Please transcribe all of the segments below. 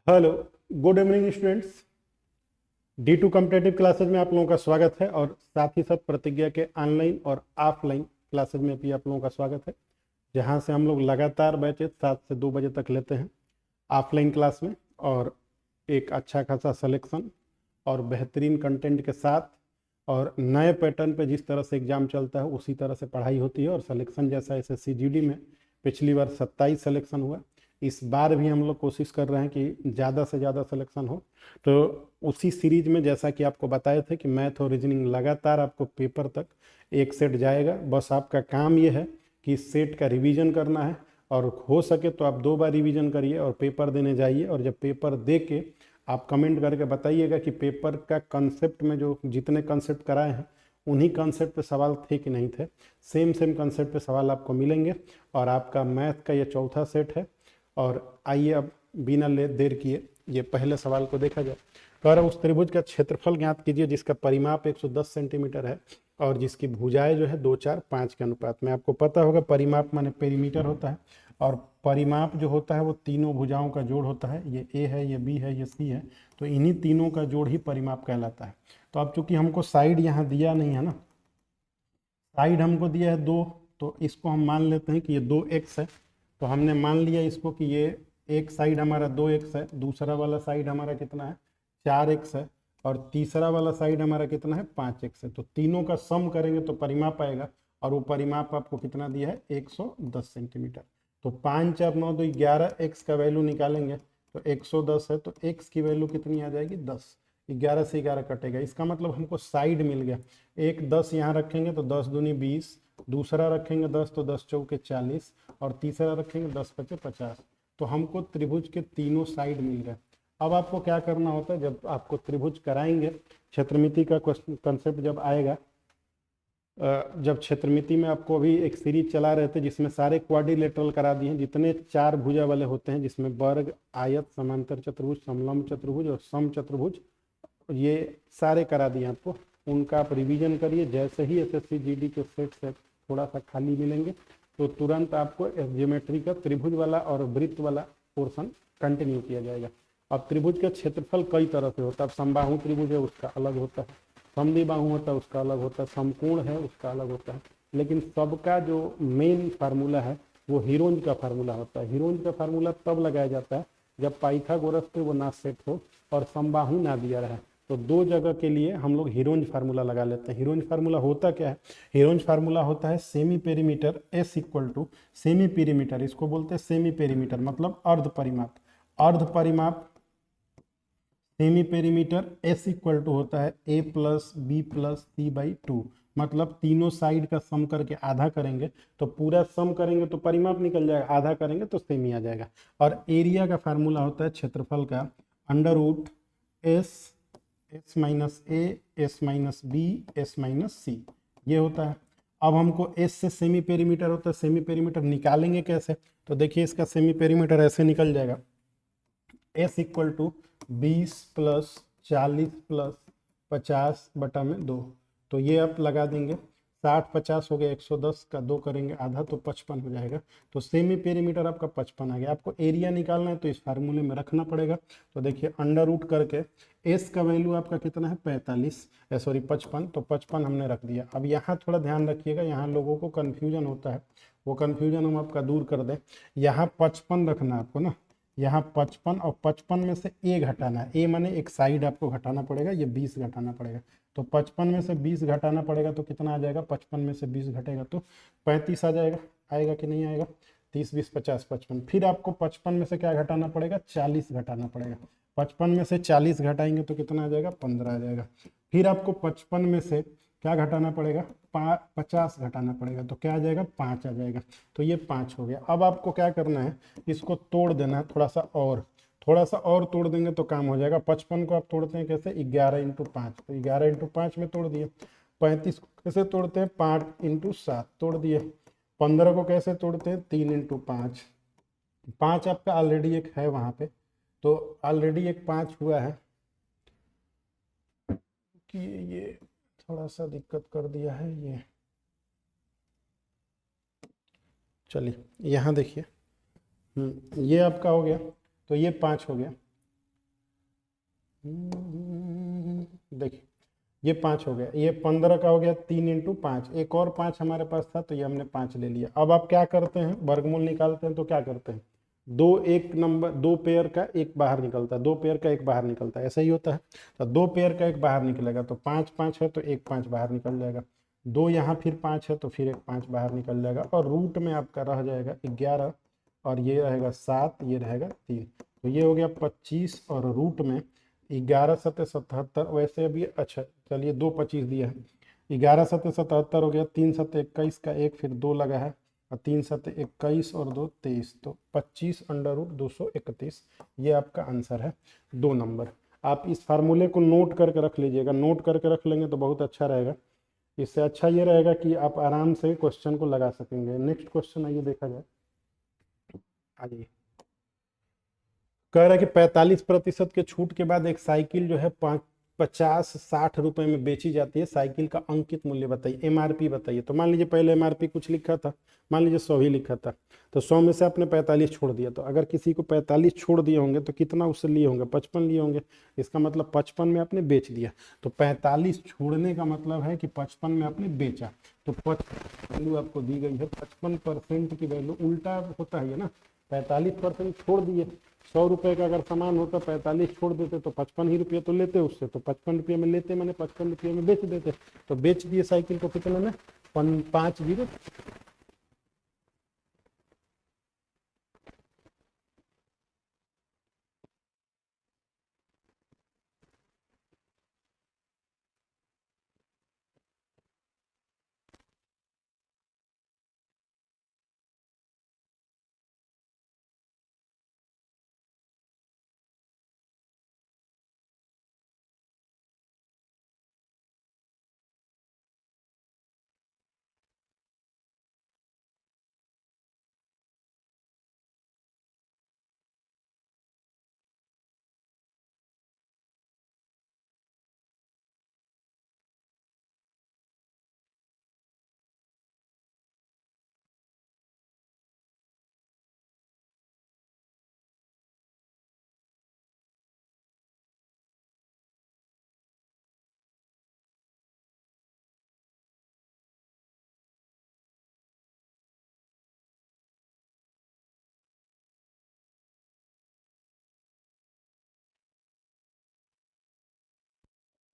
Hello, good evening students. D2 competitive classes में आप लोगों का स्वागत है और साथ ही साथ प्रतिज्ञा के ऑनलाइन और ऑफलाइन क्लासेज में भी आप लोगों का स्वागत है, जहां से हम लोग लगातार बैचेस 7 से 2 बजे तक लेते हैं ऑफलाइन क्लास में। और एक अच्छा खासा सिलेक्शन और बेहतरीन कंटेंट के साथ और नए पैटर्न पे जिस तरह से एग्ज़ाम चलता है उसी तरह से पढ़ाई होती है। और सिलेक्शन जैसा SSC GD में पिछली बार 27 सिलेक्शन हुआ, इस बार भी हम लोग कोशिश कर रहे हैं कि ज़्यादा से ज़्यादा सिलेक्शन हो। तो उसी सीरीज में जैसा कि आपको बताए थे कि मैथ और रीजनिंग लगातार आपको पेपर तक एक सेट जाएगा। बस आपका काम ये है कि इस सेट का रिवीजन करना है, और हो सके तो आप 2 बार रिवीजन करिए और पेपर देने जाइए। और जब पेपर दे के आप कमेंट करके बताइएगा कि पेपर का कंसेप्ट में जो जितने कंसेप्ट कराए हैं उन्हीं कंसेप्ट पे सवाल थे कि नहीं थे। सेम सेम कंसेप्ट पे सवाल आपको मिलेंगे और आपका मैथ का ये चौथा सेट है। और आइए अब बिना ले देर किए ये पहले सवाल को देखा जाए। कह रहा उस त्रिभुज का क्षेत्रफल ज्ञात कीजिए जिसका परिमाप 110 सेंटीमीटर है और जिसकी भुजाएं जो है 2, 4, 5 के अनुपात में। आपको पता होगा परिमाप माने पेरीमीटर होता है, और परिमाप जो होता है वो तीनों भुजाओं का जोड़ होता है। ये ए है, ये बी है, ये सी है, तो इन्हीं तीनों का जोड़ ही परिमाप कहलाता है। तो अब चूंकि हमको साइड यहाँ दिया नहीं है ना, साइड हमको दिया है 2, तो इसको हम मान लेते हैं कि ये 2x है। तो हमने मान लिया इसको कि ये एक साइड हमारा 2x है, दूसरा वाला साइड हमारा कितना है 4x है, और तीसरा वाला साइड हमारा कितना है 5x है। तो तीनों का सम करेंगे तो परिमाप आएगा, और वो परिमाप आपको कितना दिया है 110 सेंटीमीटर। तो 5 4 9 2 11 x का वैल्यू निकालेंगे तो 110 है, तो x की वैल्यू कितनी आ जाएगी 10। 11 से 11 कटेगा, इसका मतलब हमको साइड मिल गया। एक 10 यहाँ रखेंगे तो 10 दूनी 20, दूसरा रखेंगे 10 तो 10 चौके 40, और तीसरा रखेंगे 10 पचे 50। तो हमको त्रिभुज के तीनों साइड मिल गए। अब आपको क्या करना होता है, जब आपको त्रिभुज कराएंगे, क्षेत्रमिति का कंसेप्ट जब आएगा, जब क्षेत्रमिति में आपको अभी एक सीरीज चला रहे थे जिसमें सारे क्वाड्रिलेटरल करा दिए हैं, जितने 4 भुजा वाले होते हैं, जिसमें वर्ग, आयत, समांतर चतुर्भुज, समलंब चतुर्भुज और सम चतुर्भुज, ये सारे करा दिए आपको। उनका आप रिवीजन करिए। जैसे ही SSC GD के सेट से थोड़ा सा खाली मिलेंगे तो तुरंत आपको ज्योमेट्री का त्रिभुज वाला और वृत्त वाला पोर्शन कंटिन्यू किया जाएगा। अब त्रिभुज का क्षेत्रफल कई तरह से होता है। अब समबाहु त्रिभुज है उसका अलग होता है, समद्विबाहु होता है उसका अलग होता है, समकोण है उसका अलग होता है। लेकिन सबका जो मेन फार्मूला है वो हीरोंज का फार्मूला होता है। हीरोंज का फार्मूला तब लगाया जाता है जब पाइथागोरस पे वो ना सेट हो और समबाहु ना दिया रहे। तो 2 जगह के लिए हम लोग हीरोंज फार्मूला लगा लेते हैं। हीरोंज फार्मूला होता क्या है? हीरोंज फार्मूला होता है semi perimeter S equal to semi perimeter, इसको बोलते हैं सेमी पेरीमीटर, मतलब अर्ध परिमाप। अर्ध परिमाप semi perimeter S equal to होता है A plus B plus C by 2। मतलब तीनों साइड का सम करके आधा करेंगे तो पूरा सम करेंगे तो परिमाप निकल जाएगा, आधा करेंगे तो सेमी आ जाएगा। और एरिया का फार्मूला होता है क्षेत्रफल का under root S, S minus A, S minus B, S minus C, ये होता है। अब हमको एस से सेमी पेरीमीटर होता है, सेमी पेरीमीटर निकालेंगे कैसे? तो देखिए इसका सेमी पेरीमीटर ऐसे निकल जाएगा, S equal to 20 plus 40 plus 50 बटा में 2। तो ये आप लगा देंगे, 60 50 हो गया, 110 का 2 करेंगे आधा तो 55 हो जाएगा। तो सेमी पेरीमीटर आपका 55 आ गया। आपको एरिया निकालना है तो इस फार्मूले में रखना पड़ेगा। तो देखिए अंडर रूट करके एस का वैल्यू आपका कितना है 45, सॉरी 55, तो 55 हमने रख दिया। अब यहाँ थोड़ा ध्यान रखिएगा, यहाँ लोगों को कन्फ्यूजन होता है, वो कन्फ्यूजन हम आपका दूर कर दें। यहाँ 55 रखना है आपको ना, यहाँ 55, और 55 में से ए घटाना है। ए माने एक साइड आपको घटाना पड़ेगा, ये 20 घटाना पड़ेगा। तो 55 में से 20 घटाना पड़ेगा तो कितना आ जाएगा? 55 में से 20 घटेगा तो 35 आ जाएगा। आएगा कि नहीं आएगा? 30 20 50 55। फिर आपको 55 में से क्या घटाना पड़ेगा? 40 घटाना पड़ेगा। 55 में से 40 घटाएंगे तो कितना आ जाएगा? 15 आ जाएगा। फिर आपको 55 में से क्या घटाना पड़ेगा? 50 घटाना पड़ेगा, तो क्या आ जाएगा? 5 आ जाएगा। तो ये 5 हो गया। अब आपको क्या करना है, इसको तोड़ देना है थोड़ा सा, और थोड़ा सा और तोड़ देंगे तो काम हो जाएगा। 55 को आप तोड़ते हैं कैसे? 11 इंटू 5, तो 11 इंटू 5 में तोड़ दिए। 35 को कैसे तोड़ते हैं? 5 इंटू 7 तोड़ दिए। 15 को कैसे तोड़ते हैं? 3 इंटू 5। 5 आपका ऑलरेडी एक है वहाँ पे, तो ऑलरेडी एक 5 हुआ है कि ये थोड़ा सा दिक्कत कर दिया है ये। चलिए यहाँ देखिए, ये आपका हो गया, तो ये 5 हो गया। देखिए ये 5 हो गया, ये 15 का हो गया 3 इंटू 5, एक और 5 हमारे पास था तो ये हमने 5 ले लिया। अब आप क्या करते हैं, वर्गमूल निकालते हैं तो क्या करते हैं, दो एक नंबर, दो पेयर का एक बाहर निकलता है, दो पेयर का एक बाहर निकलता है, ऐसा ही होता है। तो दो पेयर का एक बाहर निकलेगा तो 5 5 है तो एक 5 बाहर निकल जाएगा, दो यहाँ फिर 5 है तो फिर एक 5 बाहर निकल जाएगा, और रूट में आपका रह जाएगा 11, और ये रहेगा 7, ये रहेगा 3, तो ये हो गया 25, और रूट में 11 सत्ते 77, वैसे अभी अच्छा चलिए 2 25 दिया है, 11 सत्ते 77 हो गया, 3 सत्ते 21 का एक फिर 2 लगा है, और 3 सत्ते 21 और 2 23, तो 25 अंडर रूट 231, ये आपका आंसर है 2 नंबर। आप इस फार्मूले को नोट करके रख लीजिएगा, नोट करके रख लेंगे तो बहुत अच्छा रहेगा। इससे अच्छा ये रहेगा कि आप आराम से क्वेश्चन को लगा सकेंगे। नेक्स्ट क्वेश्चन आइए देखा जाए, आ जाइए। कह रहा है कि 45% के छूट के बाद एक साइकिल जो है 50-60 रुपए में बेची जाती है, साइकिल का अंकित मूल्य बताइए, एमआरपी बताइए। तो मान लीजिए पहले एमआरपी कुछ लिखा था, मान लीजिए 100 ही लिखा था, तो 100 में से आपने 45 छोड़ दिया, तो अगर किसी को 45 छोड़ दिए होंगे तो कितना उससे लिए होंगे, 55 लिए होंगे, इसका मतलब 55 में आपने बेच दिया। तो 45 छोड़ने का मतलब है कि 55 में आपने बेचा, तो वैल्यू आपको दी गई है 55% की वैल्यू। उल्टा होता है ना, 45% छोड़ दिए, 100 रुपए का अगर सामान होता 45 छोड़ देते तो 55 ही रुपये तो लेते उससे, तो 55 रुपये में लेते, मैंने 55 रुपये में बेच देते, तो बेच दिए साइकिल को कितने में, 5 0।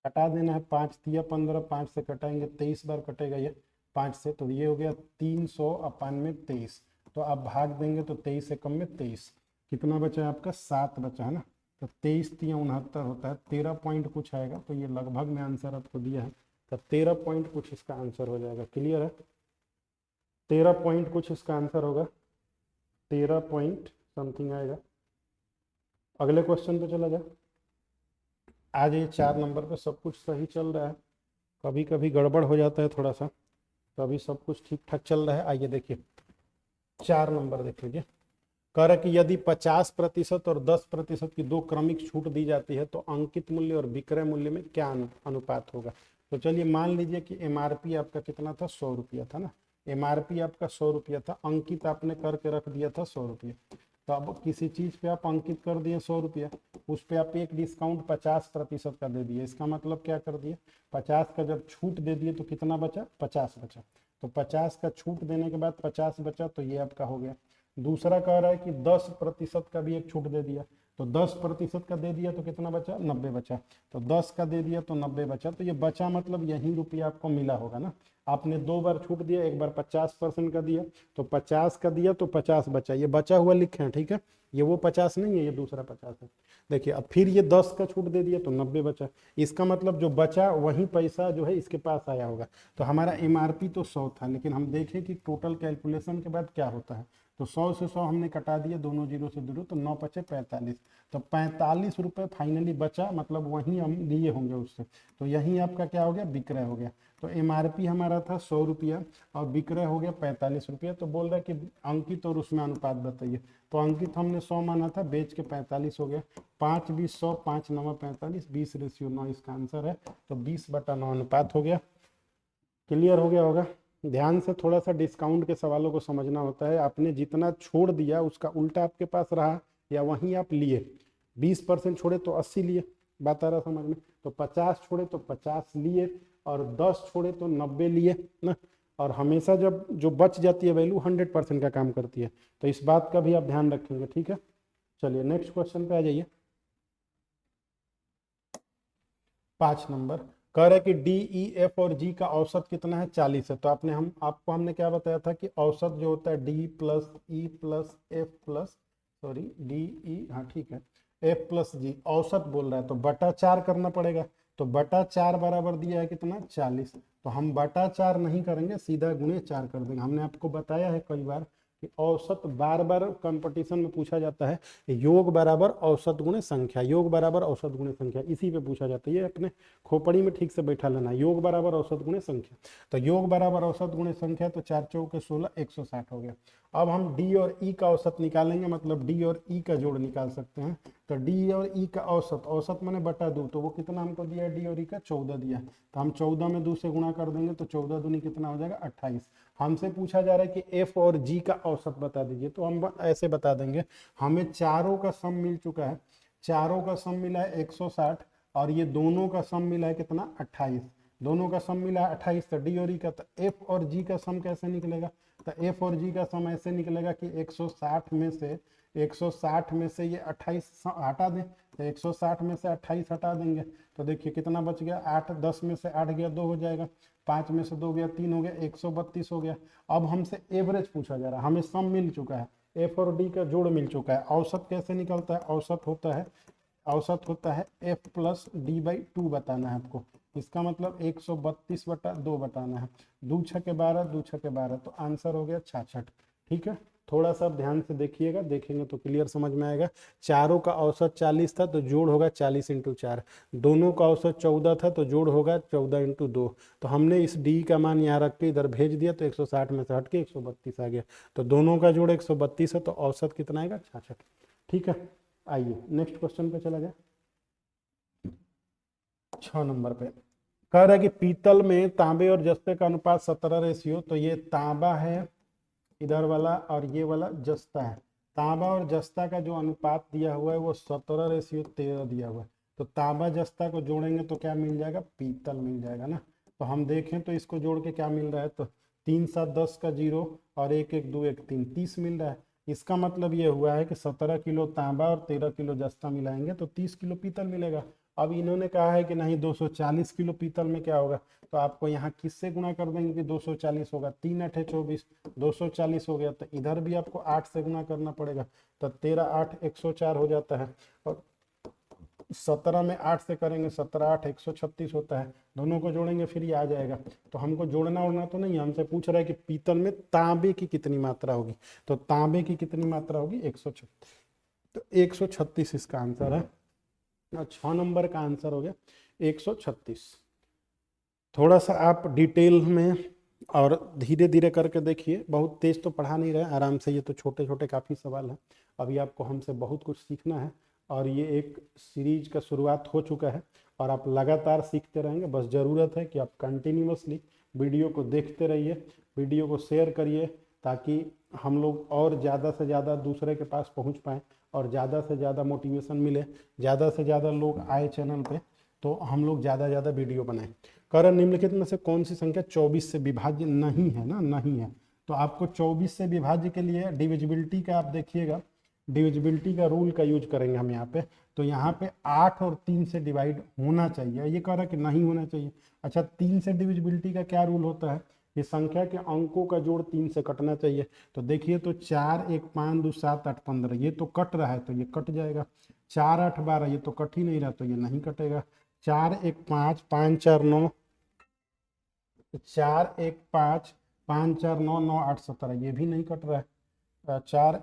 हटा देना है, 5 दिया 15, 5 से कटाएंगे 23 बार कटेगा ये 5 से, तो ये हो गया 300/23। तो आप भाग देंगे तो 23 एकम में 23, कितना बचा है आपका, 7 बचा है ना, तो 23 3 69 होता है, 13 पॉइंट कुछ आएगा, तो ये लगभग में आंसर आपको दिया है, तो 13 पॉइंट कुछ इसका आंसर हो जाएगा। क्लियर है, 13 पॉइंट कुछ इसका आंसर होगा, 13 पॉइंट समथिंग आएगा। अगले क्वेश्चन पे चला जाए। आज ये 4 नंबर पे सब कुछ सही चल रहा है, कभी कभी गड़बड़ हो जाता है थोड़ा सा, तो अभी सब कुछ ठीक ठाक चल रहा है। आइए देखिए 4 नंबर देख लीजिए। कह रहा है कि यदि 50% और 10% की दो क्रमिक छूट दी जाती है तो अंकित मूल्य और विक्रय मूल्य में क्या अनुपात होगा। तो चलिए मान लीजिए कि एमआरपी आपका कितना था, 100 रुपया था ना, एमआरपी आपका 100 रुपया था, अंकित आपने करके रख दिया था 100 रुपया। तो अब किसी चीज पे आप अंकित कर दिए 100 रुपया, उस पे आप एक डिस्काउंट 50% का दे दिए, इसका मतलब क्या कर दिए, 50 का जब छूट दे दिए तो कितना बचा, 50 बचा, तो 50 का छूट देने के बाद 50 बचा, तो ये आपका हो गया। दूसरा कह रहा है कि 10% का भी एक छूट दे दिया, तो 10% का दे दिया तो कितना बचा, 90 बचा, तो 10 का दे दिया तो 90 बचा, तो ये बचा मतलब यही रुपया आपको मिला होगा ना। आपने 2 बार छूट दिया, एक बार 50% का दिया, तो 50 का दिया तो 50 बचा, ये बचा हुआ लिखे हैं, ठीक है, ये वो 50 नहीं है, ये दूसरा 50 है। देखिए अब फिर ये 10 का छूट दे दिया तो 90 बचा, इसका मतलब जो बचा वही पैसा जो है इसके पास आया होगा। तो हमारा एमआरपी तो 100 था, लेकिन हम देखें कि टोटल कैलकुलेशन के बाद क्या होता है, तो 100 से 100 हमने कटा दिया, दोनों जीरो से जीरो, तो 9 बचे 45, तो 45 रुपये फाइनली बचा, मतलब वहीं हम लिए होंगे उससे, तो यहीं आपका क्या हो गया, विक्रय हो गया। तो एमआरपी हमारा था 100 रुपया और विक्रय हो गया 45 रुपया, तो बोल रहा है कि अंकित और उसमें अनुपात बताइए। तो अंकित हमने 100 माना था, बेच के 45 हो गया, 5 20 100, 5 9 45, 20:9 इसका आंसर है, तो 20/9 अनुपात हो गया। क्लियर हो गया होगा। ध्यान से थोड़ा सा डिस्काउंट के सवालों को समझना होता है, आपने जितना छोड़ दिया उसका उल्टा आपके पास रहा या वहीं आप लिए, 20% छोड़े तो 80 लिए, बात आ रहा समझ में। तो 50 छोड़े तो 50 लिए और 10 छोड़े तो 90 लिए ना। और हमेशा जब जो बच जाती है वैल्यू 100% का काम करती है, तो इस बात का भी आप ध्यान रखेंगे, ठीक है। चलिए नेक्स्ट क्वेश्चन पे आ जाइए। 5 नंबर कह रहा है कि डी ई एफ और जी का औसत कितना है, 40 है। तो आपको हमने क्या बताया था कि औसत जो होता है D plus E plus F plus, sorry D E, हाँ ठीक है, एफ प्लस जी, औसत बोल रहा है तो बटा 4 करना पड़ेगा। तो बटा 4 बराबर दिया है कितना, 40। तो हम बटा 4 नहीं करेंगे, सीधा गुणे 4 कर देंगे। हमने आपको बताया है कई बार कि औसत बार बार कंपटीशन में पूछा जाता है, योग बराबर औसत गुणे संख्या, योग बराबर औसत गुणे संख्या, इसी पे पूछा जाता है। ये अपने खोपड़ी में ठीक से बैठा लेना, योग बराबर औसत गुणे संख्या। तो योग बराबर औसत गुणे संख्या, तो 4 चौके 16, 160 हो गया। अब हम डी और ई का औसत निकालेंगे, मतलब डी और ई का जोड़ निकाल सकते हैं। तो डी और ई का औसत, औसत मैंने बटा 2, तो वो कितना हमको दिया है, डी और ई का 14 दिया है। तो हम 14 में 2 से गुणा कर देंगे, तो 14 दूनी कितना हो जाएगा, 28। हमसे पूछा जा रहा है कि एफ और जी का औसत बता दीजिए, तो हम ऐसे बता देंगे, हमें चारों का सम मिल चुका है, चारों का सम मिला है 160, और ये दोनों का सम मिला है कितना, 28। दोनों का सम मिला है 28, तो डी और ई का, तो एफ और जी का सम कैसे निकलेगा, तो एफ और जी का सम ऐसे निकलेगा कि 160 में से, 160 में से ये 28 हटा दें, तो 160 में से 28 हटा देंगे, तो देखिए कितना बच गया, 8, 10 में से 8 गया 2 हो जाएगा, 5 में से 2 गया 3 हो गया, 132 हो गया। अब हमसे एवरेज पूछा जा रहा है, हमें सम मिल चुका है, एफ और डी का जोड़ मिल चुका है। औसत कैसे निकलता है, औसत होता है एफ प्लस डी बाई 2 बताना है आपको। इसका मतलब 132/2 बताना है। 2 छके 12, 2 छके 12, तो आंसर हो गया 66। ठीक है, थोड़ा सा ध्यान से देखिएगा, देखेंगे तो क्लियर समझ में आएगा। चारों का औसत 40 था तो जोड़ होगा 40 × 4, दोनों का औसत 14 था तो जोड़ होगा 14 × 2। तो हमने इस डी का मान यहाँ रख के इधर भेज दिया, तो 160 में से हट के 132 आ गया। तो दोनों का जोड़ 132 है, तो औसत कितना आएगा, 66। ठीक है, आइए नेक्स्ट क्वेश्चन पे चला जाए। 6 नंबर पे कह रहा है कि पीतल में तांबे और जस्ते का अनुपात 17 रेशियो, तो ये तांबा है इधर वाला और ये वाला जस्ता है। तांबा और जस्ता का जो अनुपात दिया हुआ है वो 17:13 दिया हुआ है। तो तांबा जस्ता को जोड़ेंगे तो क्या मिल जाएगा, पीतल मिल जाएगा ना। तो हम देखें तो इसको जोड़ के क्या मिल रहा है, तो 3 7 10 का 0 और 1 1 2 1 3, 30 मिल रहा है। इसका मतलब ये हुआ है कि 17 किलो तांबा और 13 किलो जस्ता मिलाएंगे तो 30 किलो पीतल मिलेगा। अब इन्होंने कहा है कि नहीं 240 किलो पीतल में क्या होगा, तो आपको यहाँ किससे गुणा कर देंगे कि 240 होगा, 3 8 24, 240 हो गया। तो इधर भी आपको 8 से गुणा करना पड़ेगा, तो 13 8 104 हो जाता है। और 17 में 8 से करेंगे, 17 8 136 होता है। दोनों को जोड़ेंगे फिर ये आ जाएगा। तो हमको जोड़ना उड़ना तो नहीं, हमसे पूछ रहा है कि पीतल में तांबे की कितनी मात्रा होगी। तो तांबे की कितनी मात्रा होगी, 136। तो 136 इसका आंसर है। 6 नंबर का आंसर हो गया 136। थोड़ा सा आप डिटेल में और धीरे धीरे करके देखिए, बहुत तेज तो पढ़ा नहीं रहे, आराम से, ये तो छोटे छोटे काफ़ी सवाल हैं। अभी आपको हमसे बहुत कुछ सीखना है और ये एक सीरीज का शुरुआत हो चुका है और आप लगातार सीखते रहेंगे। बस ज़रूरत है कि आप कंटिन्यूअसली वीडियो को देखते रहिए, वीडियो को शेयर करिए, ताकि हम लोग और ज़्यादा से ज़्यादा दूसरे के पास पहुँच पाएँ और ज़्यादा से ज़्यादा मोटिवेशन मिले, ज़्यादा से ज़्यादा लोग आए चैनल पे, तो हम लोग ज़्यादा ज़्यादा वीडियो बनाएं। कारण निम्नलिखित में से कौन सी संख्या 24 से विभाज्य नहीं है ना, नहीं है। तो आपको 24 से विभाज्य के लिए डिविजिबिलिटी का आप देखिएगा, डिविजिबिलिटी का रूल का यूज करेंगे हम यहाँ पे। तो यहाँ पे 8 और 3 से डिवाइड होना चाहिए, ये कह रहा है कि नहीं होना चाहिए। अच्छा, 3 से डिविजिबिलिटी का क्या रूल होता है, ये संख्या के अंकों का जोड़ 3 से कटना चाहिए। तो देखिए, तो 4 1 5 2 7 8 15, ये तो कट रहा है तो ये कट जाएगा। 4 8 12, ये तो कट ही नहीं रहा तो ये नहीं कटेगा। 4 1 5 5 4 9, 4 1 5 5 4 9 9 8 17, ये भी नहीं कट रहा है। 4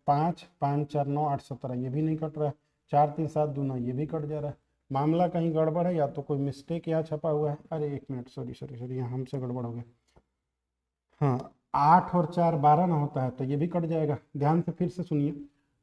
5 5 4 9 8 17, ये भी नहीं कट रहा है। 4 3 7 2 9, ये भी कट जा रहा है। मामला कहीं गड़बड़ है, या तो कोई मिस्टेक यहाँ छपा हुआ है। अरे 1 मिनट, सॉरी, यहाँ हमसे गड़बड़ हो गया। हाँ, 8 और 4 12 ना होता है तो ये भी कट जाएगा। ध्यान से फिर से सुनिए,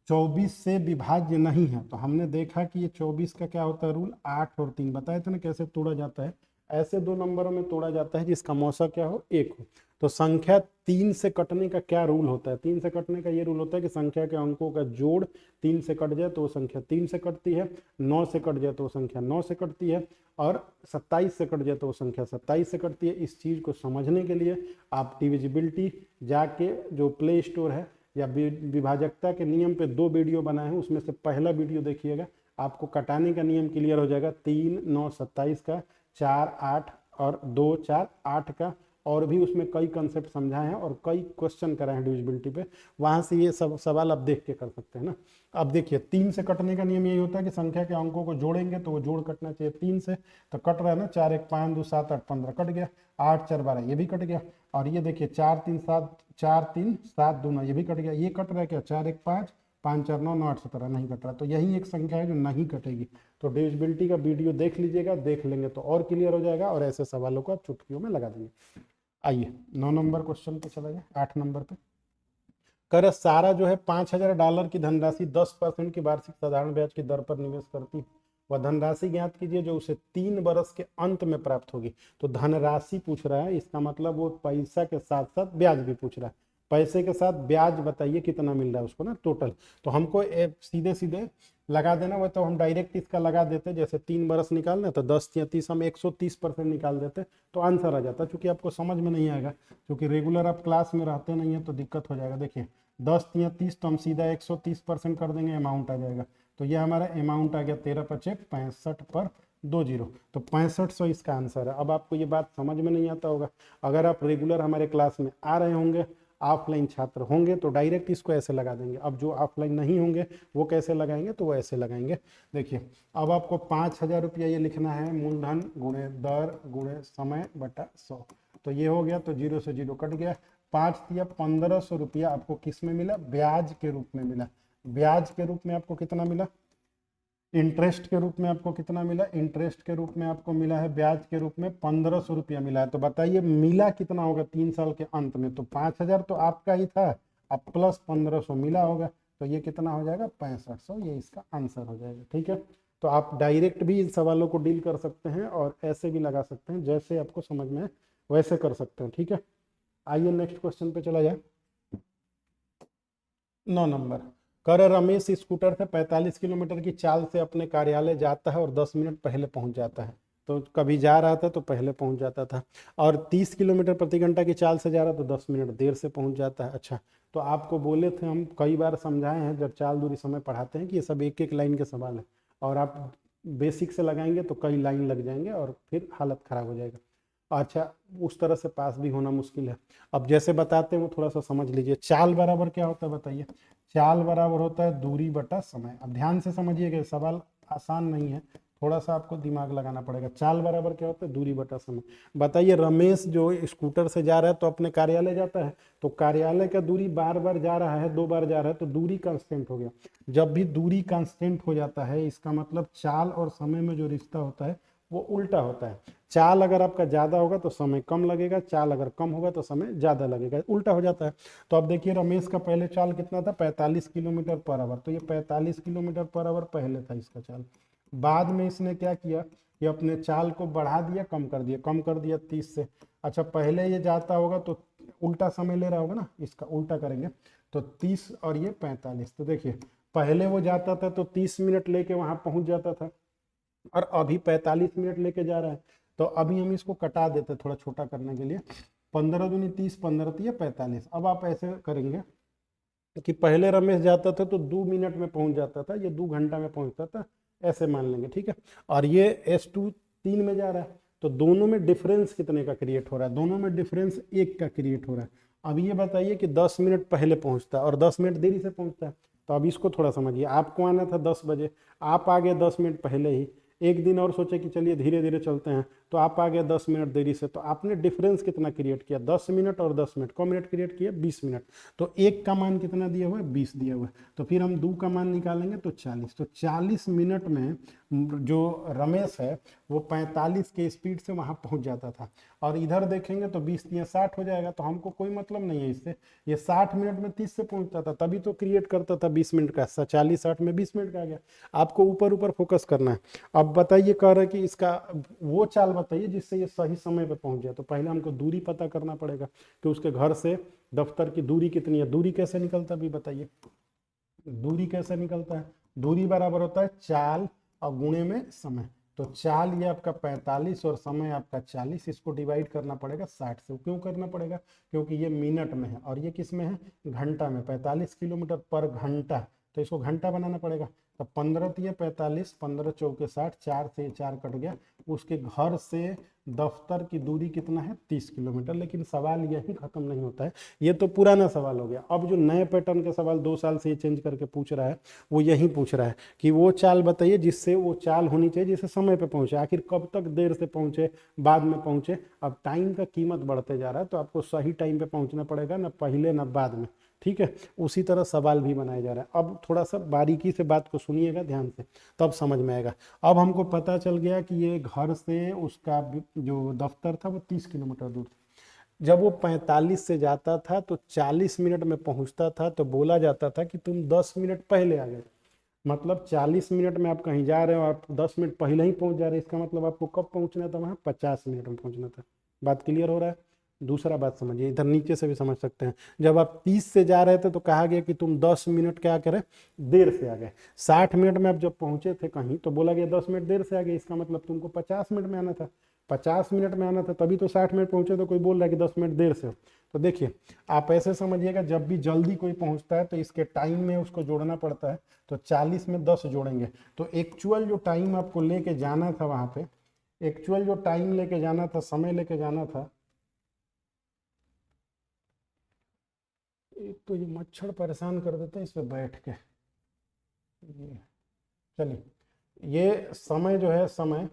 24 से विभाज्य नहीं है। तो हमने देखा कि ये 24 का क्या होता है रूल, 8 और 3 बताए थे ना कैसे तोड़ा जाता है। ऐसे 2 नंबरों में तोड़ा जाता है जिसका मौसा क्या हो, 1 हो। तो संख्या 3 से कटने का क्या रूल होता है? 3 से कटने का ये रूल होता है कि संख्या के अंकों का जोड़ 3 से कट जाए तो वो संख्या 3 से कटती है, 9 से कट जाए तो वो संख्या 9 से कटती है, और 27 से कट जाए तो वो संख्या 27 से कटती है। इस चीज़ को समझने के लिए आप डिविजिबिलिटी जाके जो प्ले स्टोर है या विभाजकता के नियम पे 2 वीडियो बनाए हैं, उसमें से पहला वीडियो देखिएगा, आपको कटाने का नियम क्लियर हो जाएगा। 3, 9, 27 का, 4, 8 और 2, 4, 8 का, और भी उसमें कई कंसेप्ट समझाए हैं और कई क्वेश्चन कराए हैं डिविजिबिलिटी पे, वहां से ये सब सवाल आप देख के कर सकते हैं ना। अब देखिए 3 से कटने का नियम यही होता है कि संख्या के अंकों को जोड़ेंगे तो वो जोड़ कटना चाहिए 3 से, तो कट रहा है ना, 4 1 5 2 7 8 15 कट गया, 8 4 12 ये भी कट गया, और ये देखिए 4 3 7 4 3 7 2 9 ये भी कट गया। ये कट रहा है क्या? 4 1 5 5 4 9 9 8 17 नहीं कट रहा, तो यही एक संख्या है जो नहीं कटेगी। तो डिविजिबिलिटी का वीडियो देख लीजिएगा, देख लेंगे तो और क्लियर हो जाएगा, और ऐसे सवालों को आप चुटकियों में लगा देंगे। आइए 9 नंबर क्वेश्चन पे चला जाए। 8 नंबर पे कर सारा जो है $5000 की धनराशि 10% की वार्षिक साधारण ब्याज की दर पर निवेश करती है। वह धनराशि ज्ञात कीजिए जो उसे 3 वर्ष के अंत में प्राप्त होगी। तो धनराशि पूछ रहा है, इसका मतलब वो पैसा के साथ साथ ब्याज भी पूछ रहा है। पैसे के साथ ब्याज बताइए कितना मिल रहा है उसको ना टोटल। तो हमको सीधे सीधे लगा देना, वो तो हम डायरेक्ट इसका लगा देते, जैसे 3 बरस निकालना तो 10 या 30 हम 130% निकाल देते तो आंसर आ जाता। चूंकि आपको समझ में नहीं आएगा, क्योंकि रेगुलर आप क्लास में रहते नहीं है तो दिक्कत हो जाएगा। देखिए 10 या 30 तो हम सीधा 130% कर देंगे, अमाउंट आ जाएगा। तो ये हमारा अमाउंट आ गया 13 पचे 65 पर 2 जीरो, तो 6500 इसका आंसर है। अब आपको ये बात समझ में नहीं आता होगा, अगर आप रेगुलर हमारे क्लास में आ रहे होंगे, ऑफलाइन छात्र होंगे तो डायरेक्ट इसको ऐसे लगा देंगे। अब जो ऑफलाइन नहीं होंगे वो कैसे लगाएंगे? तो वो ऐसे लगाएंगे। देखिए अब आपको 5000 रुपया ये लिखना है, मूलधन गुणे दर गुणे समय बटा 100। तो ये हो गया, तो 0 से 0 कट गया। 5 या 1500 रुपया आपको किस में मिला? ब्याज के रूप में मिला। ब्याज के रूप में आपको कितना मिला? इंटरेस्ट के रूप में आपको कितना मिला? इंटरेस्ट के रूप में आपको मिला है ब्याज के रूप में 1500 रुपया मिला है। तो बताइए मिला कितना होगा 3 साल के अंत में? तो 5000 तो आपका ही था, अब प्लस 1500 मिला होगा, तो ये कितना हो जाएगा? 6500। ये इसका आंसर हो जाएगा। ठीक है, तो आप डायरेक्ट भी इन सवालों को डील कर सकते हैं और ऐसे भी लगा सकते हैं, जैसे आपको समझ में वैसे कर सकते हैं। ठीक है, आइए नेक्स्ट क्वेश्चन पे चला जाए। 9 नंबर, कर रमेश स्कूटर से 45 किलोमीटर की चाल से अपने कार्यालय जाता है और 10 मिनट पहले पहुंच जाता है। तो कभी जा रहा था तो पहले पहुंच जाता था, और 30 किलोमीटर प्रति घंटा की चाल से जा रहा तो 10 मिनट देर से पहुंच जाता है। अच्छा, तो आपको बोले थे, हम कई बार समझाए हैं जब चाल दूरी समय पढ़ाते हैं कि ये सब एक एक लाइन के सवाल है, और आप बेसिक से लगाएंगे तो कई लाइन लग जाएंगे और फिर हालत खराब हो जाएगा। अच्छा, उस तरह से पास भी होना मुश्किल है। अब जैसे बताते हैं वो थोड़ा सा समझ लीजिए। चाल बराबर क्या होता है बताइए? चाल बराबर होता है दूरी बटा समय। अब ध्यान से समझिएगा, सवाल आसान नहीं है, थोड़ा सा आपको दिमाग लगाना पड़ेगा। चाल बराबर क्या होता है? दूरी बटा समय। बताइए रमेश जो स्कूटर से जा रहा है तो अपने कार्यालय जाता है, तो कार्यालय का दूरी बार बार जा रहा है, 2 बार जा रहा है, तो दूरी कांस्टेंट हो गया। जब भी दूरी कांस्टेंट हो जाता है, इसका मतलब चाल और समय में जो रिश्ता होता है वो उल्टा होता है। चाल अगर आपका ज्यादा होगा तो समय कम लगेगा, चाल अगर कम होगा तो समय ज्यादा लगेगा, उल्टा हो जाता है। तो अब देखिए रमेश का पहले चाल कितना था? 45 किलोमीटर पर आवर। तो ये 45 किलोमीटर पर आवर पहले था इसका चाल। बाद में इसने क्या किया कि अपने चाल को बढ़ा दिया, कम कर दिया, 30 से। अच्छा, पहले ये जाता होगा तो उल्टा समय ले रहा होगा ना, इसका उल्टा करेंगे तो 30 और ये 45। तो देखिए पहले वो जाता था तो 30 मिनट लेके वहां पहुंच जाता था, और अभी 45 मिनट लेके जा रहा है। तो अभी हम इसको कटा देते थोड़ा छोटा करने के लिए। 15 दूनी 30, 15 तिया 45। अब आप ऐसे करेंगे कि पहले रमेश जाता था तो 2 मिनट में पहुंच जाता था, ये 2 घंटा में पहुंचता था, ऐसे मान लेंगे। ठीक है, और ये S2 3 में जा रहा है, तो दोनों में डिफरेंस कितने का क्रिएट हो रहा है? दोनों में डिफरेंस 1 का क्रिएट हो रहा है। अब ये बताइए कि 10 मिनट पहले पहुंचता है और 10 मिनट देरी से पहुंचता है। तो अब इसको थोड़ा समझिए, आपको आना था 10 बजे, आप आ गए 10 मिनट पहले ही। एक दिन और सोचे कि चलिए धीरे धीरे चलते हैं, तो आप आ गए 10 मिनट देरी से, तो आपने डिफरेंस कितना क्रिएट किया? 10 मिनट और 10 मिनट, कौन मिनट क्रिएट किया? 20 मिनट। तो 1 का मान कितना दिया हुआ है? 20 दिया हुआ है। तो फिर हम 2 का मान निकालेंगे तो 40। तो 40 मिनट में जो रमेश है वो 45 के स्पीड से वहां पहुंच जाता था, और इधर देखेंगे तो 20 या 60 हो जाएगा। तो हमको कोई मतलब नहीं है इससे, ये 60 मिनट में 30 से पहुंचता था, तभी तो क्रिएट करता था 20 मिनट का। 40 60 में 20 मिनट का आ गया। आपको ऊपर ऊपर फोकस करना है। अब अब बताइए, कह रहे कि इसका वो चाल बताइए जिससे ये सही समय पे पहुंच जाए। तो पहले हमको दूरी पता करना पड़ेगा कि उसके घर से दफ्तर की दूरी कितनी है। दूरी कैसे निकलता है अभी बताइए, दूरी कैसे निकलता है? दूरी बराबर होता है चाल और गुणे में समय। तो चाल ये आपका 45 और समय आपका 40, इसको डिवाइड करना पड़ेगा 60 से। क्यों करना पड़ेगा? क्योंकि ये मिनट में है और ये किस में है? घंटा में। 45 किलोमीटर पर घंटा, तो इसको घंटा बनाना पड़ेगा। तो 15 दिए 45, 15 चौके 60, 4 से 4 कट गया। उसके घर से दफ्तर की दूरी कितना है? 30 किलोमीटर। लेकिन सवाल यही खत्म नहीं होता है, ये तो पुराना सवाल हो गया। अब जो नए पैटर्न के सवाल 2 साल से ये चेंज करके पूछ रहा है, वो यही पूछ रहा है कि वो चाल बताइए जिससे, वो चाल होनी चाहिए जिससे समय पे पहुंचे। आखिर कब तक देर से पहुंचे, बाद में पहुंचे? अब टाइम का कीमत बढ़ते जा रहा है, तो आपको सही टाइम पे पहुंचना पड़ेगा, ना पहले ना बाद में। ठीक है, उसी तरह सवाल भी बनाया जा रहा है। अब थोड़ा सा बारीकी से बात को सुनिएगा ध्यान से, तब समझ में आएगा। अब हमको पता चल गया कि ये घर से उसका जो दफ्तर था वो 30 किलोमीटर दूर था। जब वो 45 से जाता था तो 40 मिनट में पहुंचता था, तो बोला जाता था कि तुम 10 मिनट पहले आ गए। मतलब 40 मिनट में आप कहीं जा रहे हो, आप 10 मिनट पहले ही पहुंच जा रहे हैं, इसका मतलब आपको कब पहुंचना था? वहाँ 50 मिनट में पहुंचना था। बात क्लियर हो रहा है? दूसरा बात समझिए, इधर नीचे से भी समझ सकते हैं। जब आप 30 से जा रहे थे तो कहा गया कि तुम 10 मिनट क्या करें? देर से आ गए। 60 मिनट में आप जब पहुंचे थे कहीं, तो बोला गया 10 मिनट देर से आ गए, इसका मतलब तुमको 50 मिनट में आना था। 50 मिनट में आना था, तभी तो 60 मिनट पहुंचे। तो कोई बोल रहा है कि 10 मिनट देर से हो। तो देखिए, आप ऐसे समझिएगा, जब भी जल्दी कोई पहुंचता है तो इसके टाइम में उसको जोड़ना पड़ता है। तो 40 में 10 जोड़ेंगे तो एक्चुअल जो टाइम आपको लेके जाना था वहां पे, एक्चुअल जो टाइम लेके जाना था, समय लेके जाना था। एक तो ये मच्छर परेशान कर देते हैं इस पे बैठ के। ये चलिए, ये समय जो है, समय